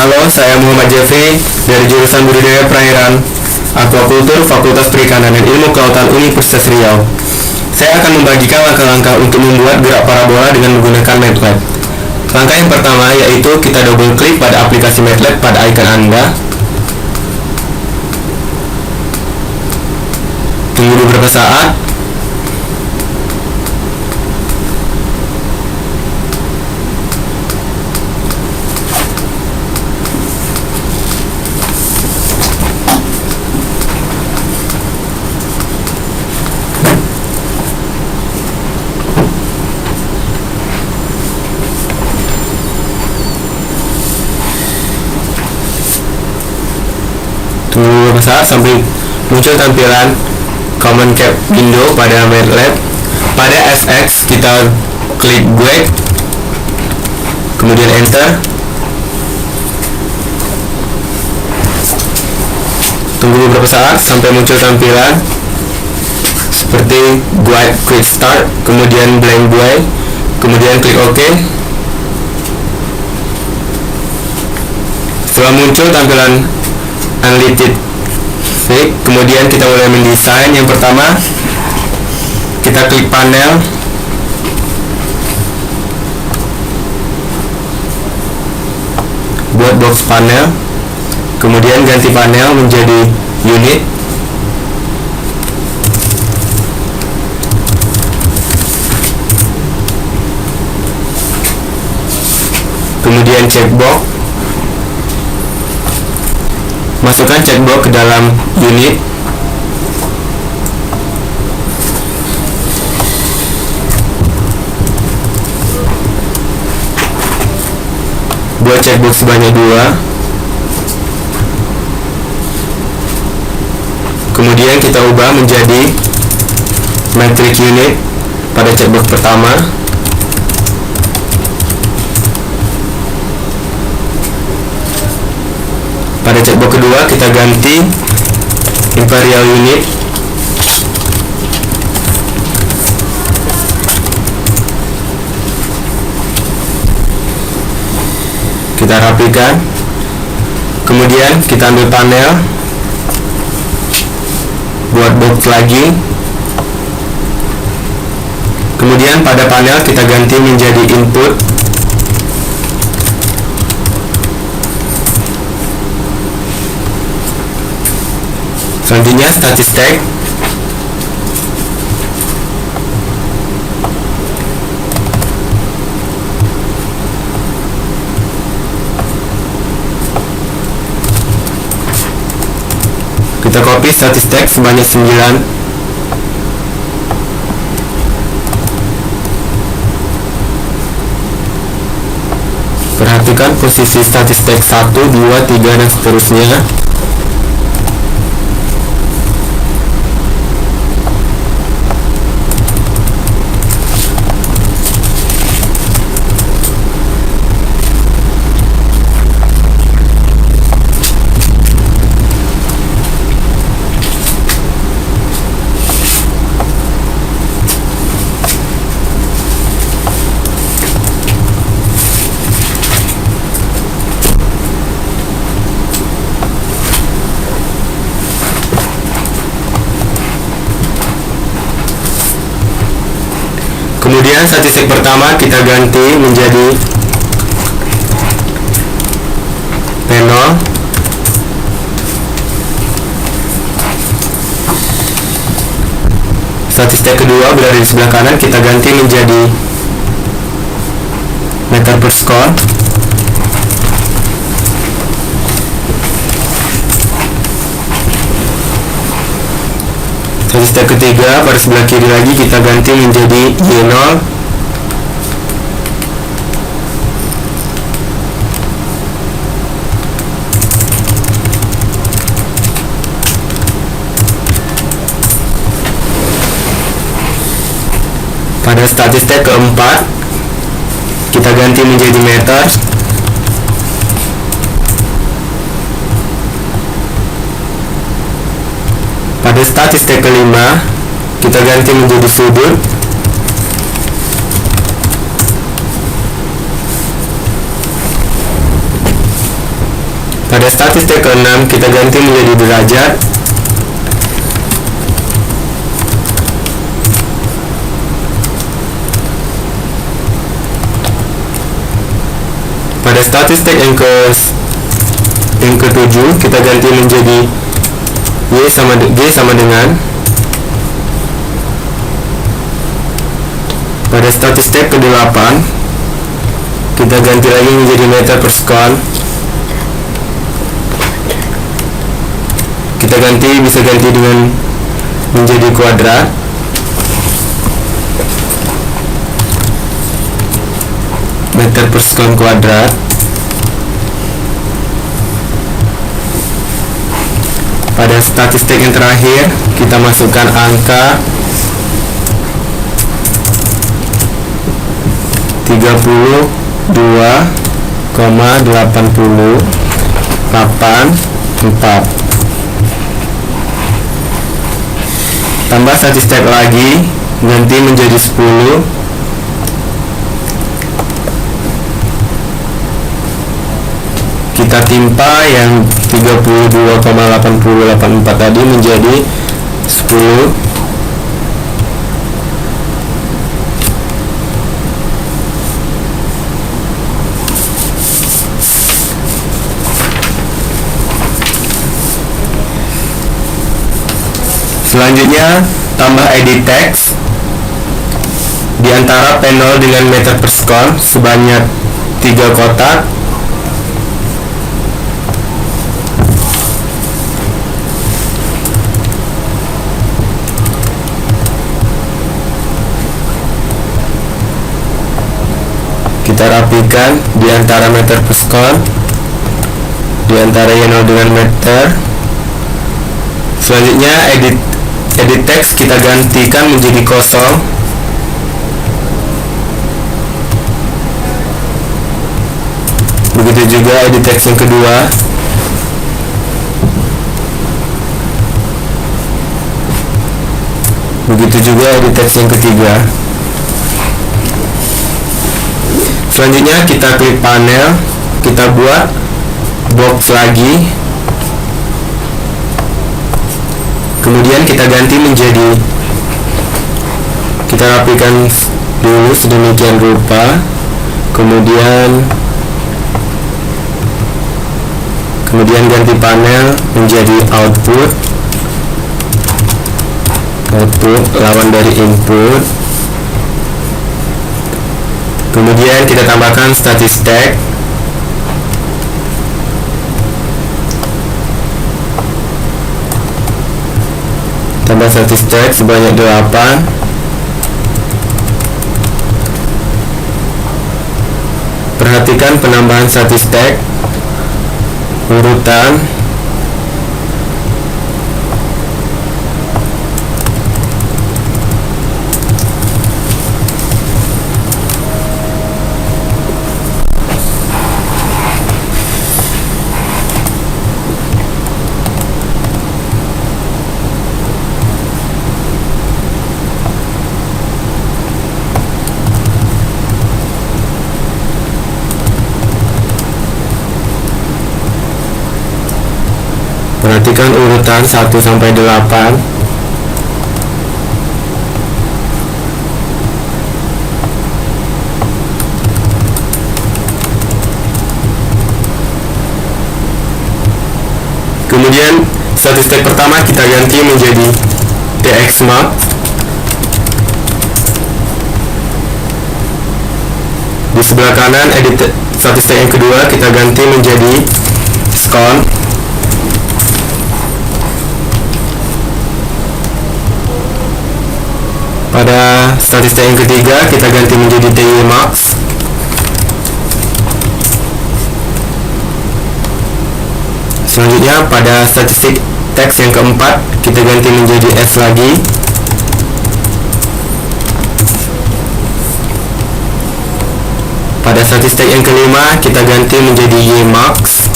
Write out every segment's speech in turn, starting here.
Halo, saya Muhammad Jeffrey dari jurusan Budidaya Perairan Aquakultur Fakultas Perikanan dan Ilmu Kelautan Universitas Riau. Saya akan membagikan langkah-langkah untuk membuat gerak parabola dengan menggunakan MATLAB. Langkah yang pertama yaitu kita double klik pada aplikasi MATLAB pada icon Anda. Tunggu beberapa saat. Tunggu beberapa saat sampai muncul tampilan Common Cap Window pada MATLAB. Pada FX kita klik break, kemudian enter. Tunggu beberapa saat sampai muncul tampilan seperti Guide Quick Start, kemudian blank buoy, kemudian klik OK. Setelah muncul tampilan Unlimited Fake, kemudian kita mulai mendesain. Yang pertama, kita klik panel, buat box panel, kemudian ganti panel menjadi unit, kemudian checkbox, masukkan checkbox ke dalam unit, buat checkbox sebanyak 2, kemudian kita ubah menjadi metric unit pada checkbox pertama, pada checkbox kedua kita ganti imperial unit, kita rapikan, kemudian kita ambil panel, buat box lagi, kemudian pada panel kita ganti menjadi input, selanjutnya statistik, kita copy statistik sebanyak 9, perhatikan posisi statistik 1, 2, 3 dan seterusnya. Kemudian statistik pertama kita ganti menjadi P0, statistik kedua berada di sebelah kanan, kita ganti menjadi meter per square. Statistik ketiga pada sebelah kiri lagi kita ganti menjadi Y0. Pada statistik keempat kita ganti menjadi meter. Pada statistik kelima kita ganti menjadi sudut. Pada statistik ke-6 kita ganti menjadi derajat. Pada statistik yang ke-7 kita ganti menjadi G sama dengan. Pada statistik ke-8 kita ganti lagi menjadi meter per sekon. Kita bisa ganti dengan menjadi kuadrat. Meter per sekon kuadrat. Pada statistik yang terakhir kita masukkan angka 32,8084 tambah statistik lagi, ganti menjadi 10. Kita timpa yang 32,8084 tadi menjadi 10. Selanjutnya tambah edit text di antara panel dengan meter per sekon sebanyak 3 kotak. Kita rapikan di antara meter per sekon, di antara yang 0 dengan meter. Selanjutnya edit text kita gantikan menjadi kosong. Begitu juga edit text yang kedua. Begitu juga edit text yang ketiga. Selanjutnya kita klik panel, kita buat box lagi. Kemudian kita ganti menjadi, kita rapikan dulu sedemikian rupa. Kemudian ganti panel menjadi output lawan dari input. Kemudian kita tambahkan statistik. Tambah statistik sebanyak 8. Perhatikan penambahan statistik urutan. Perhatikan urutan 1 sampai 8. Kemudian statistik pertama kita ganti menjadi txmax. Di sebelah kanan edit statistik yang kedua kita ganti menjadi skon. Pada statistik yang ketiga kita ganti menjadi txmax. Selanjutnya pada statistik teks yang keempat kita ganti menjadi S lagi. Pada statistik yang kelima kita ganti menjadi ymax.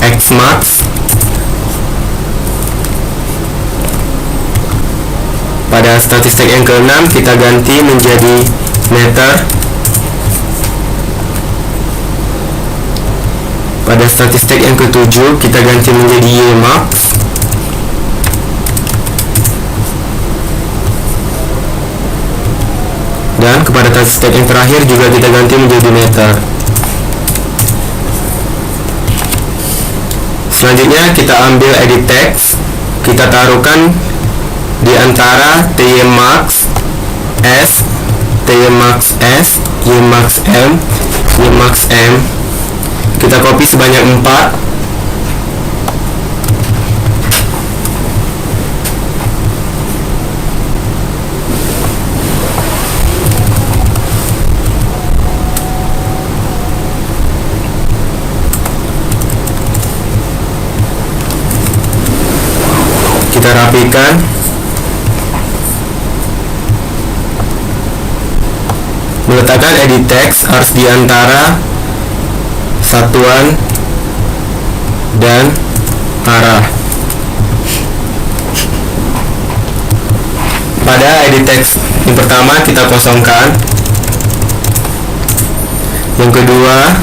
Xmax. Pada statistik yang keenam kita ganti menjadi meter. Pada statistik yang ketujuh kita ganti menjadi YMAX. Dan kepada statistik yang terakhir juga kita ganti menjadi meter. Selanjutnya kita ambil edit text, kita taruhkan di antara TYMAX S, TYMAX S, YMAX M, YMAX M. Kita copy sebanyak 4. Kita rapikan. Meletakkan edit text harus di antara satuan dan arah. Pada edit text yang pertama kita kosongkan. Yang kedua,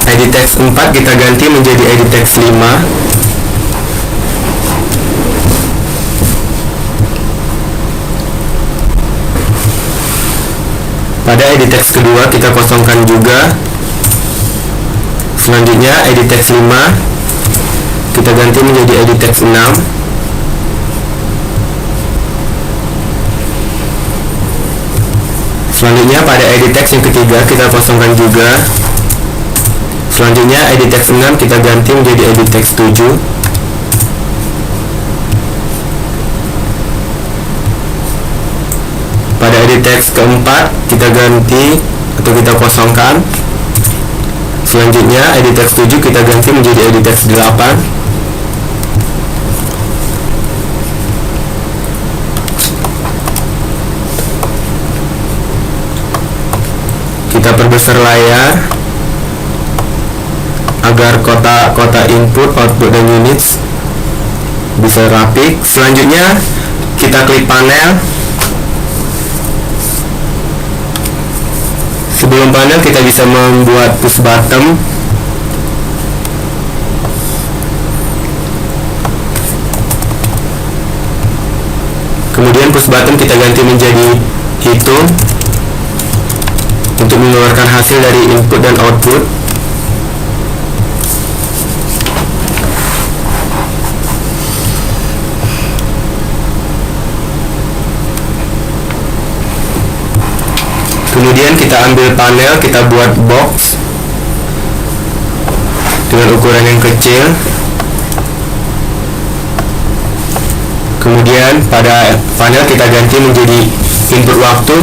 edit text 4 kita ganti menjadi edit text 5. Pada edit text kedua kita kosongkan juga. Selanjutnya edit text 5 kita ganti menjadi edit text 6. Selanjutnya pada edit text yang ketiga kita kosongkan juga. Selanjutnya edit text 6 kita ganti menjadi edit text 7. Pada edit text keempat kita ganti atau kita kosongkan. Selanjutnya edit text 7 kita ganti menjadi edit text 8. Kita perbesar layar agar kotak-kotak input, output, dan units bisa rapi. Selanjutnya kita klik panel. Sebelum panel kita bisa membuat push button. Kemudian push button kita ganti menjadi hitung untuk mengeluarkan hasil dari input dan output. Kemudian kita ambil panel, kita buat box dengan ukuran yang kecil. Kemudian pada panel kita ganti menjadi input waktu.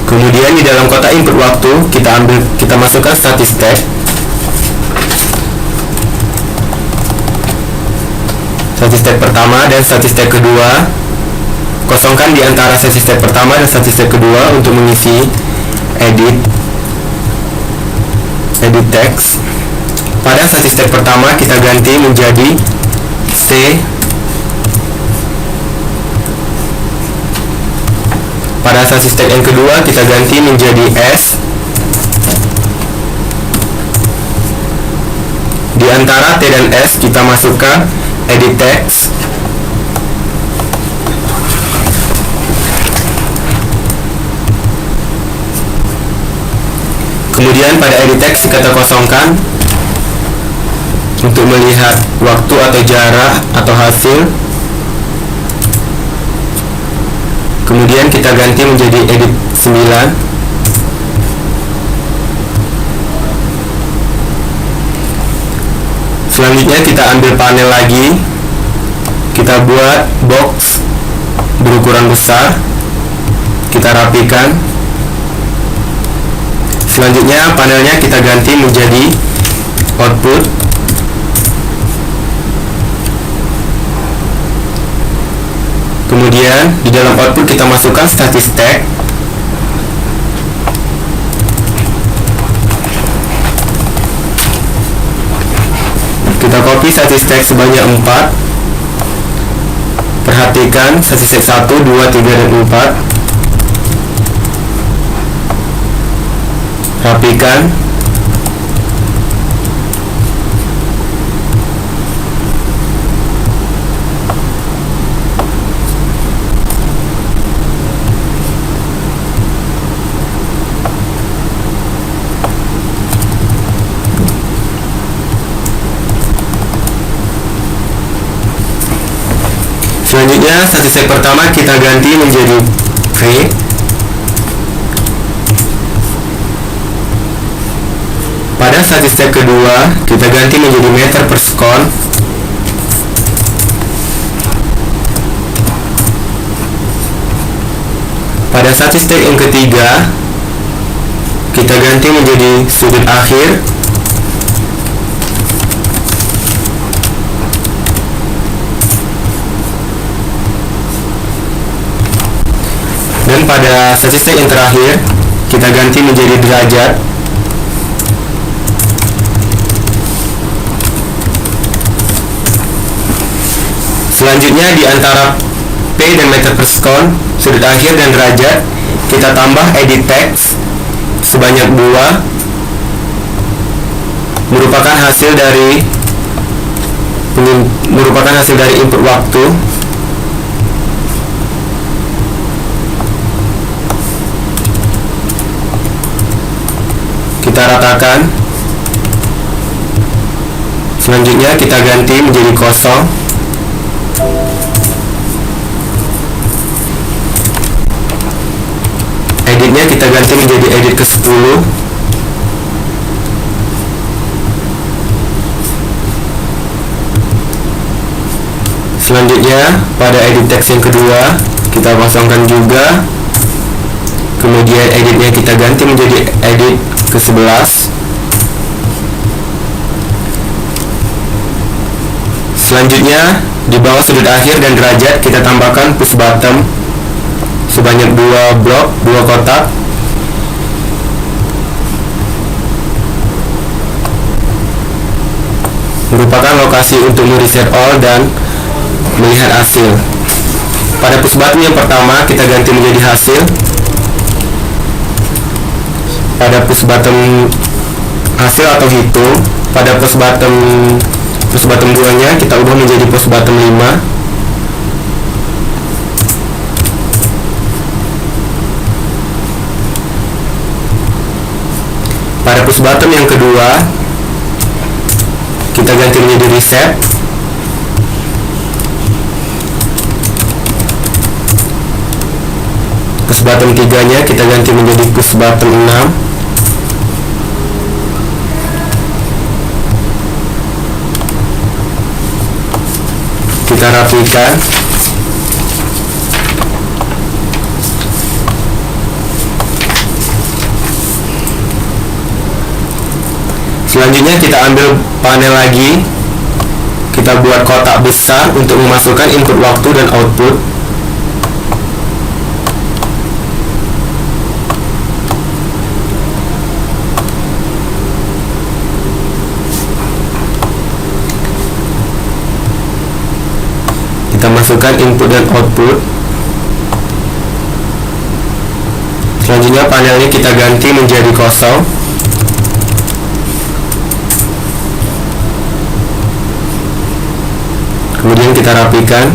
Kemudian di dalam kotak input waktu kita masukkan statistik. Statistik pertama dan statistik kedua. Kosongkan di antara statistik pertama dan statistik kedua untuk mengisi edit text. Pada statistik pertama kita ganti menjadi C. Pada statistik yang kedua kita ganti menjadi S. Di antara T dan S kita masukkan edit text. Kemudian pada edit text kita kosongkan untuk melihat waktu atau jarak atau hasil. Kemudian kita ganti menjadi edit 9. Selanjutnya kita ambil panel lagi, kita buat box berukuran besar, kita rapikan. Selanjutnya panelnya kita ganti menjadi output. Kemudian di dalam output kita masukkan statistik. Kita copy statistik sebanyak 4. Perhatikan statistik 1, 2, 3, dan 4. Rapikan. Selanjutnya, statistik pertama kita ganti menjadi V. Pada statistik kedua, kita ganti menjadi meter per sekon. Pada statistik yang ketiga, kita ganti menjadi sudut akhir. Dan pada statistik yang terakhir, kita ganti menjadi derajat. Selanjutnya, di antara P dan meter per sekon, sudut akhir dan derajat, kita tambah edit text sebanyak 2, merupakan hasil dari input waktu. Kita ratakan. Selanjutnya kita ganti menjadi kosong. Editnya kita ganti menjadi edit ke-10. Selanjutnya pada edit text yang kedua kita kosongkan juga. Kemudian editnya kita ganti menjadi edit ke-11. Selanjutnya di bawah sudut akhir dan derajat kita tambahkan push button sebanyak 2 blok, 2 kotak. Merupakan lokasi untuk mereset all dan melihat hasil. Pada push button yang pertama kita ganti menjadi hasil. Pada push button hasil atau hitung, pada push button 2 nya kita ubah menjadi push button 5. Pada push button yang kedua kita ganti menjadi reset. Push button 3 nya kita ganti menjadi push button 6. Kita rapikan. Selanjutnya kita ambil panel lagi. Kita buat kotak besar untuk memasukkan input waktu dan output. Kita masukkan input dan output. Selanjutnya panelnya kita ganti menjadi kosong. Kemudian kita rapikan.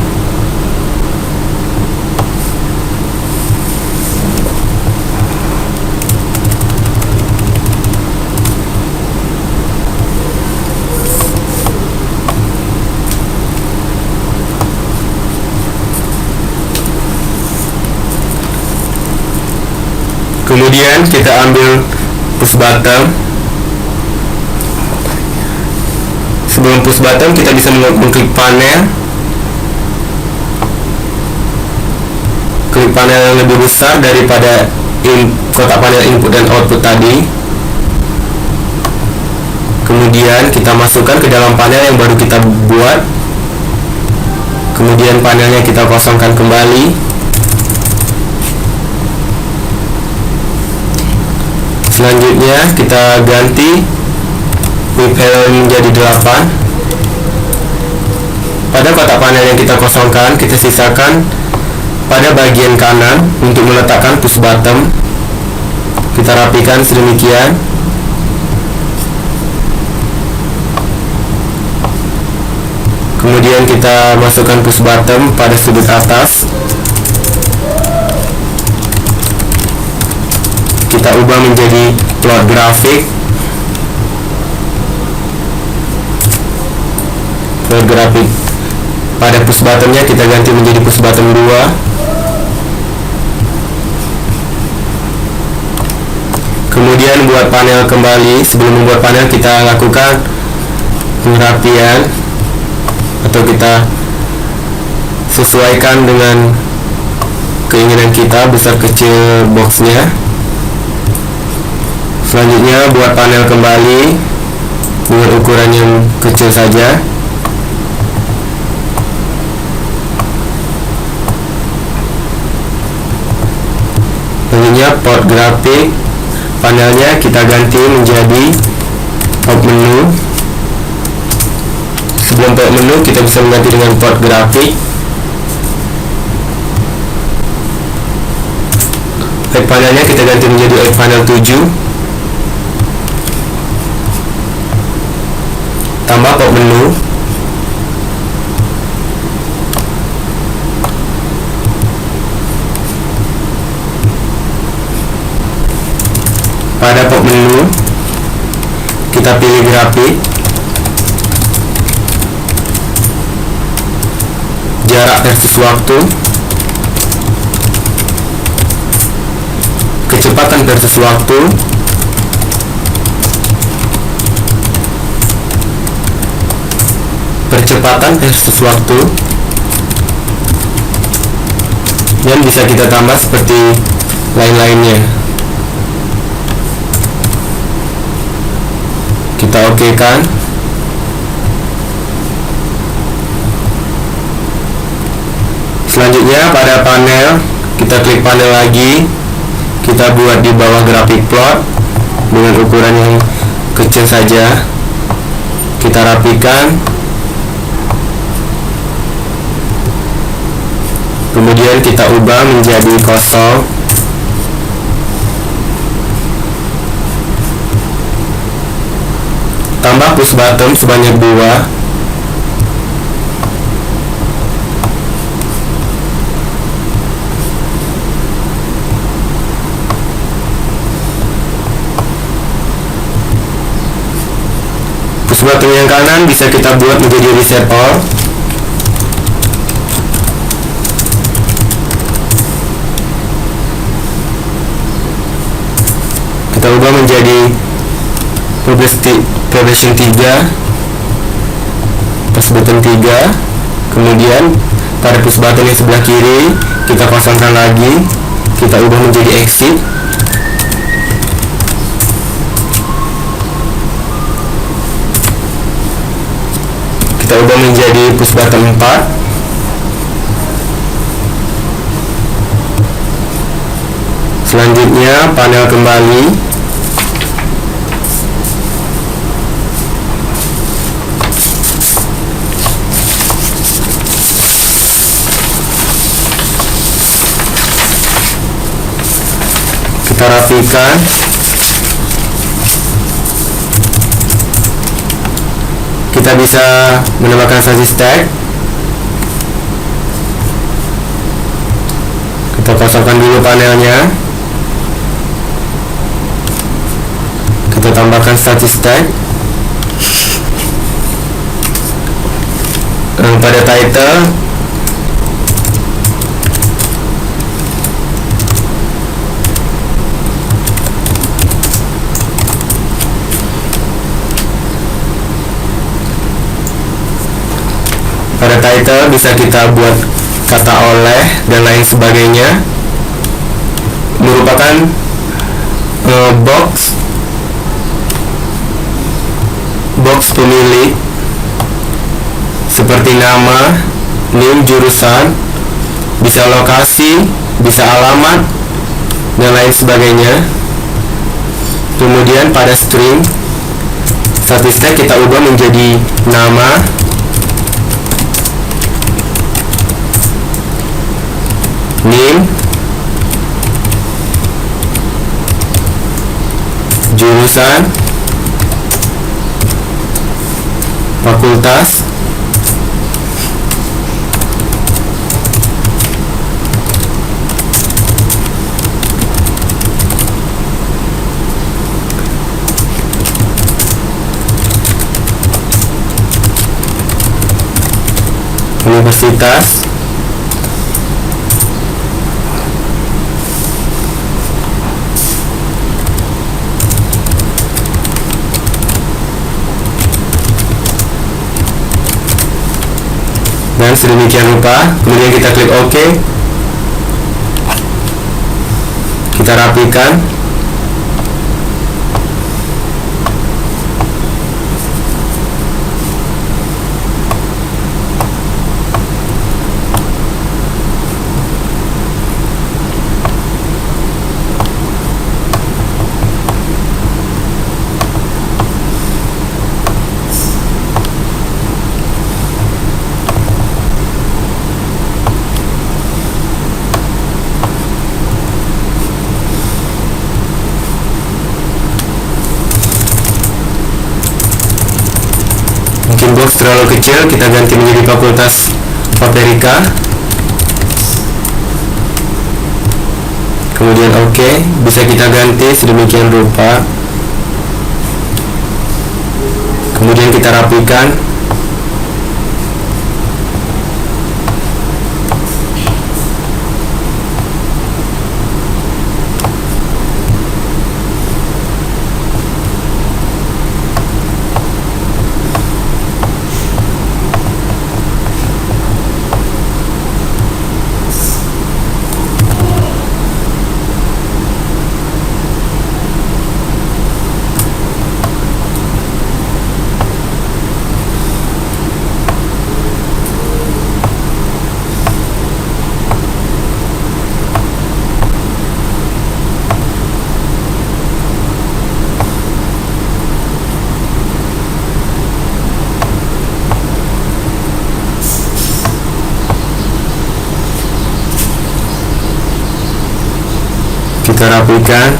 Kemudian kita ambil push button. Sebelum push button kita bisa mengklik panel. Klik panel yang lebih besar daripada kotak panel input dan output tadi. Kemudian kita masukkan ke dalam panel yang baru kita buat. Kemudian panelnya kita kosongkan kembali. Selanjutnya kita ganti width panel menjadi 8. Pada kotak panel yang kita kosongkan, kita sisakan pada bagian kanan untuk meletakkan push button. Kita rapikan sedemikian. Kemudian kita masukkan push button pada sudut atas. Kita ubah menjadi plot grafik. Plot grafik pada push buttonnya kita ganti menjadi push button 2. Kemudian buat panel kembali. Sebelum membuat panel, kita lakukan pengerapian atau kita sesuaikan dengan keinginan kita, besar kecil boxnya. Selanjutnya buat panel kembali dengan ukuran yang kecil saja. Selanjutnya port grafik, panelnya kita ganti menjadi port menu. Sebelum port menu, kita bisa mengganti dengan port grafik. Panelnya kita ganti menjadi panel 7. Tambah port menu. Pada port menu, kita pilih grafik, jarak versus waktu, kecepatan versus waktu, percepatan versus waktu, dan bisa kita tambah seperti lain-lainnya. Kita okekan. Selanjutnya pada panel, kita klik panel lagi. Kita buat di bawah grafik plot dengan ukuran yang kecil saja. Kita rapikan. Kemudian kita ubah menjadi kosong. Tambah push button sebanyak 2. Push button yang kanan bisa kita buat menjadi reset all. Kita ubah menjadi progression 3, push button 3. Kemudian pada push button yang sebelah kiri kita kosongkan lagi, kita ubah menjadi exit. Kita ubah menjadi push button 4. Selanjutnya panel kembali. Kita rapikan. Kita bisa menambahkan sasis tag. Kita kosongkan dulu panelnya. Kita tambahkan status tag. Pada title bisa kita buat kata oleh dan lain sebagainya, merupakan box pemilik seperti nama, name, jurusan, bisa lokasi, bisa alamat, dan lain sebagainya. Kemudian pada string statistik kita ubah menjadi nama, NIM, jurusan, fakultas, universitas, dan sedemikian rupa. Kemudian kita klik OK, kita rapikan. Mungkin box terlalu kecil, kita ganti menjadi fakultas Paprika. Kemudian OK, bisa kita ganti sedemikian rupa. Kemudian kita rapikan. Kita rapikan.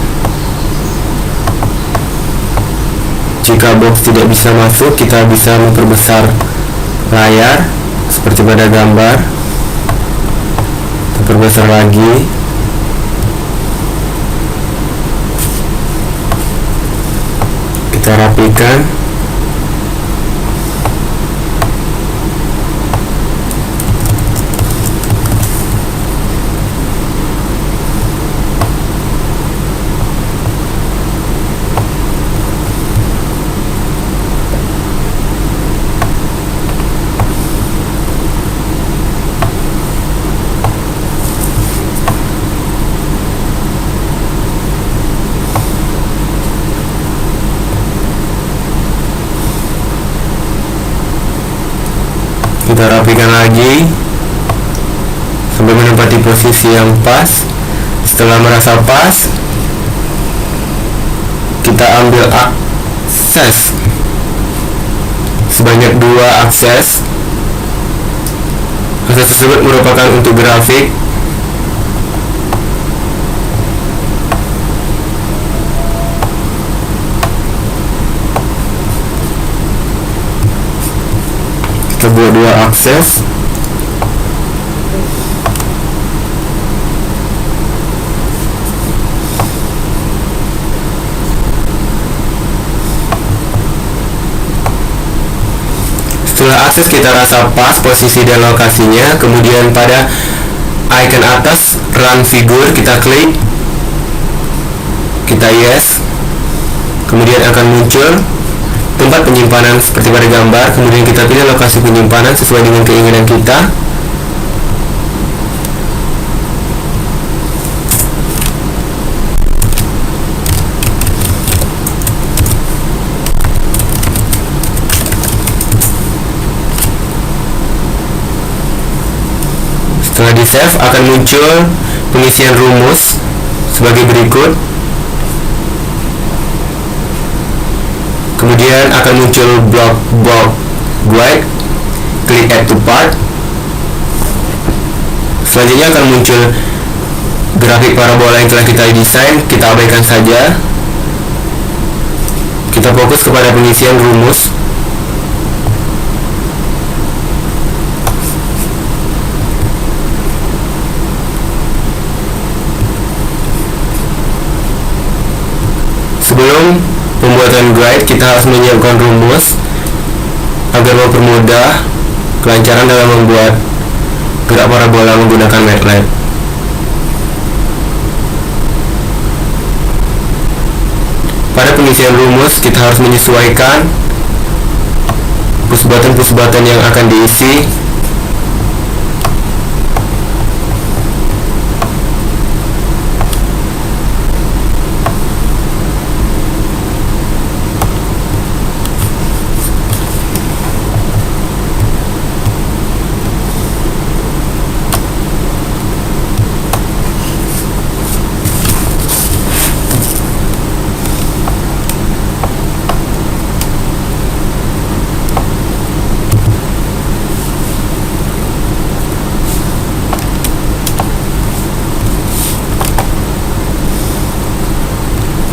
Jika box tidak bisa masuk, kita bisa memperbesar layar seperti pada gambar. Kita perbesar lagi. Kita rapikan. Kita rapikan lagi sampai menempati posisi yang pas. Setelah merasa pas, kita ambil akses sebanyak 2 akses. Akses tersebut merupakan untuk grafik. Kita buat 2 akses. Setelah akses kita rasa pas posisi dan lokasinya, kemudian pada icon atas run figure kita klik, kita yes, kemudian akan muncul tempat penyimpanan seperti pada gambar. Kemudian kita pilih lokasi penyimpanan sesuai dengan keinginan kita. Setelah di save, akan muncul pengisian rumus sebagai berikut. Kemudian akan muncul block guide, klik add to part. Selanjutnya akan muncul grafik parabola yang telah kita desain kita abaikan saja. Kita fokus kepada pengisian rumus. Sebelum pembuatan guide, kita harus menyiapkan rumus agar mempermudah kelancaran dalam membuat gerak parabola menggunakan MATLAB. Pada pengisian rumus, kita harus menyesuaikan push button yang akan diisi.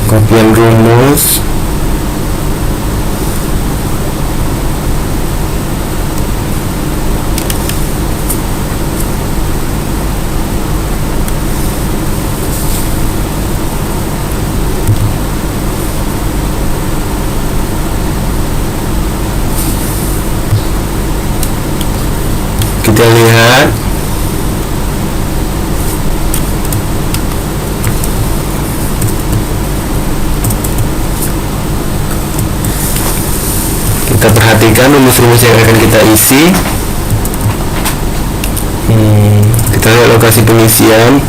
Kopian rumus. Kita lihat kita perhatikan rumus-rumus yang akan kita isi. Kita lihat lokasi pengisian.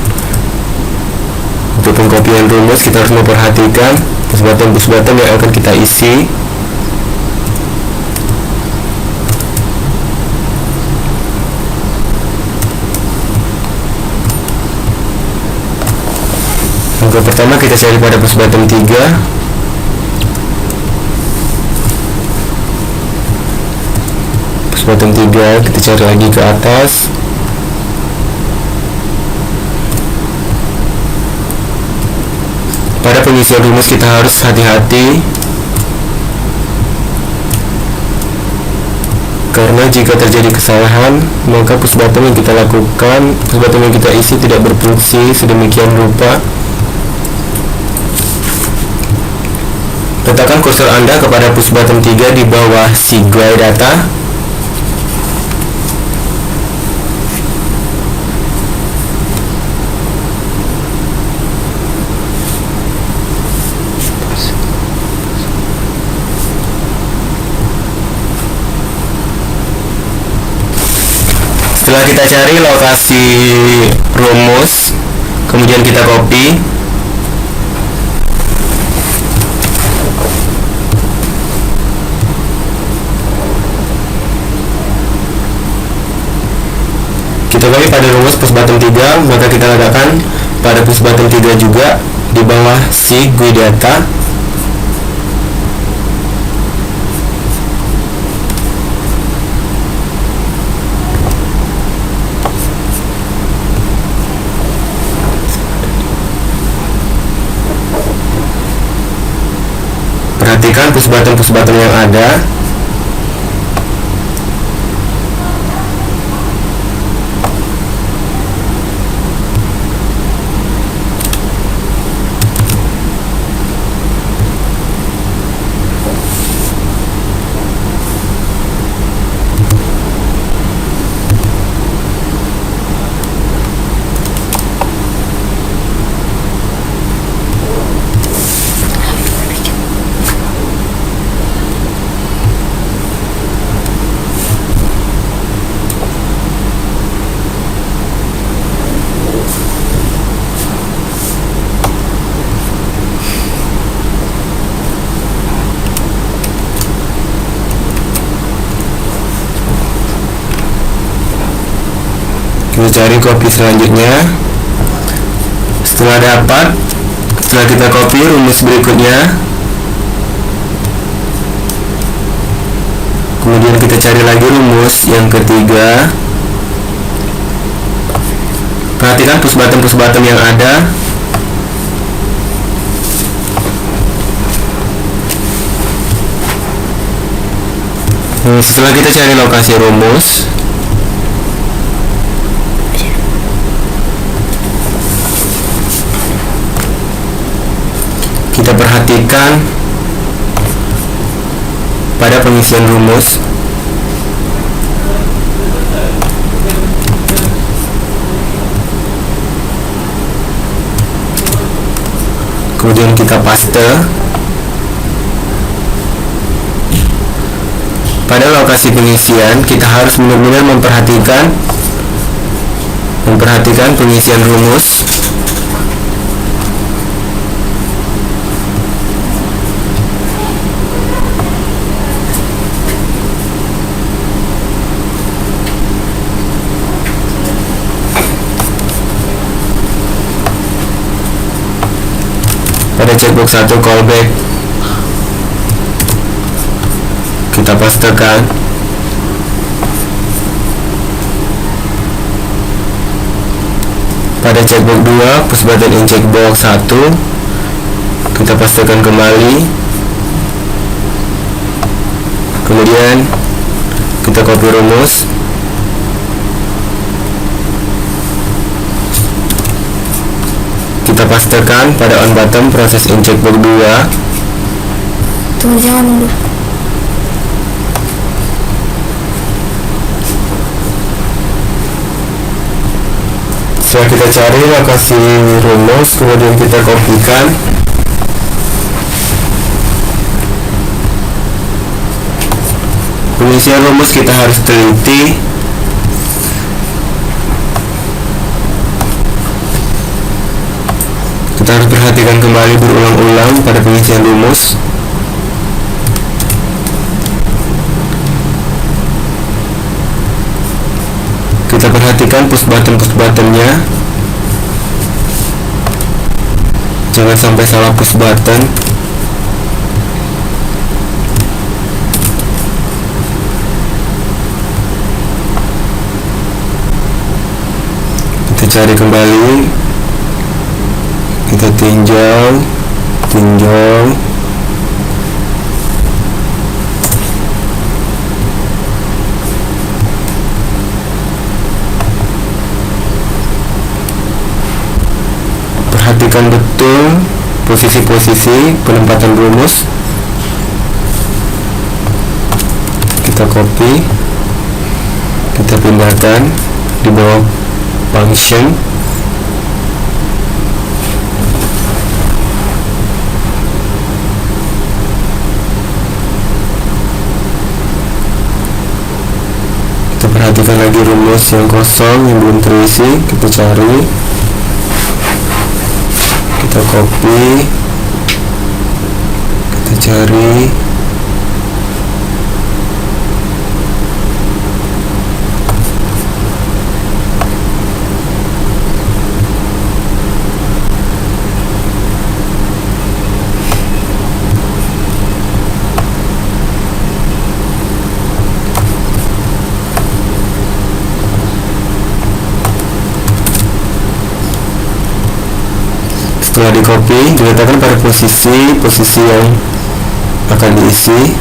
Untuk pengkopian rumus kita harus memperhatikan push button yang akan kita isi. Langkah pertama kita cari pada push button 3. Button 3 kita cari lagi ke atas. Pada pengisian rumus kita harus hati-hati, karena jika terjadi kesalahan maka push button yang kita lakukan, push button yang kita isi tidak berfungsi sedemikian rupa. Letakkan kursor Anda kepada push button 3 di bawah si GUI data. Setelah kita cari lokasi rumus, kemudian kita copy. Kita copy pada rumus push button 3, maka kita letakkan pada push button 3 juga di bawah si GUI data. Perhatikan push button yang ada. Kita cari copy selanjutnya. Setelah kita copy rumus berikutnya, kemudian kita cari lagi rumus yang ketiga. Perhatikan push button yang ada. Setelah kita cari lokasi rumus, kita perhatikan pada pengisian rumus. Kemudian kita paste. Pada lokasi pengisian, kita harus benar-benar memperhatikan pengisian rumus. Pada checkbox 1 callback, kita pastekan. Pada checkbox 2 push button in checkbox 1, kita pastekan kembali. Kemudian kita copy rumus. Kita pastekan pada on button proses in checkbox 2. Tunggu, jangan dulu. Setelah kita cari lokasi rumus, kemudian kita kopikan. Pengisian rumus kita harus teliti. Kita harus perhatikan kembali berulang-ulang pada pengisian rumus. Kita perhatikan push buttonnya. Jangan sampai salah push button. Kita cari kembali. Kita tinjau. Perhatikan betul posisi-posisi penempatan rumus. Kita copy, kita pindahkan di bawah function. Kita perhatikan lagi rumus yang kosong, yang belum terisi. Kita cari, kita copy, kita cari. Setelah di copy, diletakkan pada posisi yang akan diisi.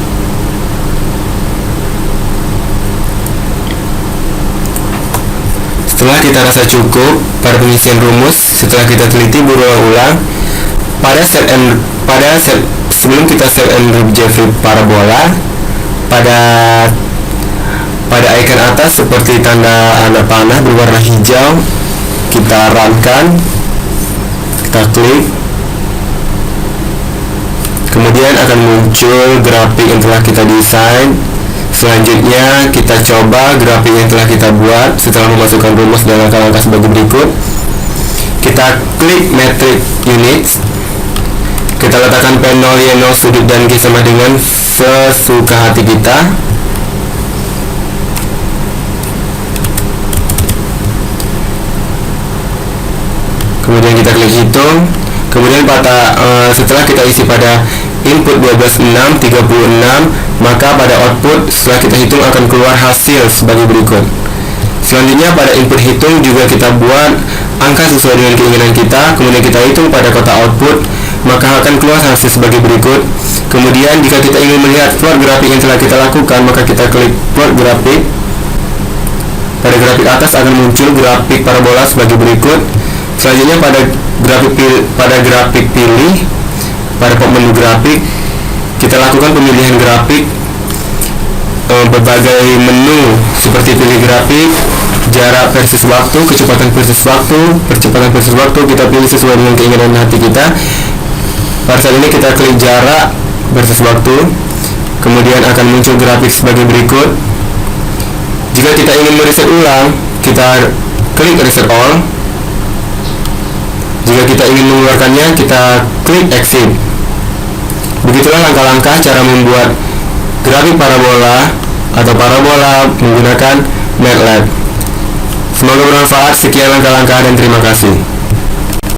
Setelah kita rasa cukup pada pengisian rumus, setelah kita teliti berulang-ulang, sebelum kita save and group Jeffrey parabola, pada icon atas seperti tanda anak panah berwarna hijau, kita runkan. Kita klik, kemudian akan muncul grafik yang telah kita desain. Selanjutnya kita coba grafik yang telah kita buat setelah memasukkan rumus dan langkah-langkah sebagai berikut. Kita klik metric units, kita letakkan panel Y0 sudut dan G sama dengan sesuka hati kita. Kemudian kita klik hitung. Kemudian setelah kita isi pada input 12,6, 36, maka pada output setelah kita hitung akan keluar hasil sebagai berikut. Selanjutnya pada input hitung juga kita buat angka sesuai dengan keinginan kita, kemudian kita hitung pada kotak output, maka akan keluar hasil sebagai berikut. Kemudian jika kita ingin melihat plot grafik yang telah kita lakukan, maka kita klik plot grafik. Pada grafik atas akan muncul grafik parabola sebagai berikut. Selanjutnya pada grafik pilih, pada pop menu grafik, kita lakukan pemilihan grafik berbagai menu seperti pilih grafik, jarak versus waktu, kecepatan versus waktu, percepatan versus waktu. Kita pilih sesuai dengan keinginan hati kita. Pada saat ini kita klik jarak versus waktu, kemudian akan muncul grafik sebagai berikut. Jika kita ingin mereset ulang, kita klik reset all. Jika kita ingin mengeluarkannya, kita klik exit. Begitulah langkah-langkah cara membuat grafik parabola atau parabola menggunakan MATLAB. Semoga bermanfaat. Sekian langkah-langkah dan terima kasih.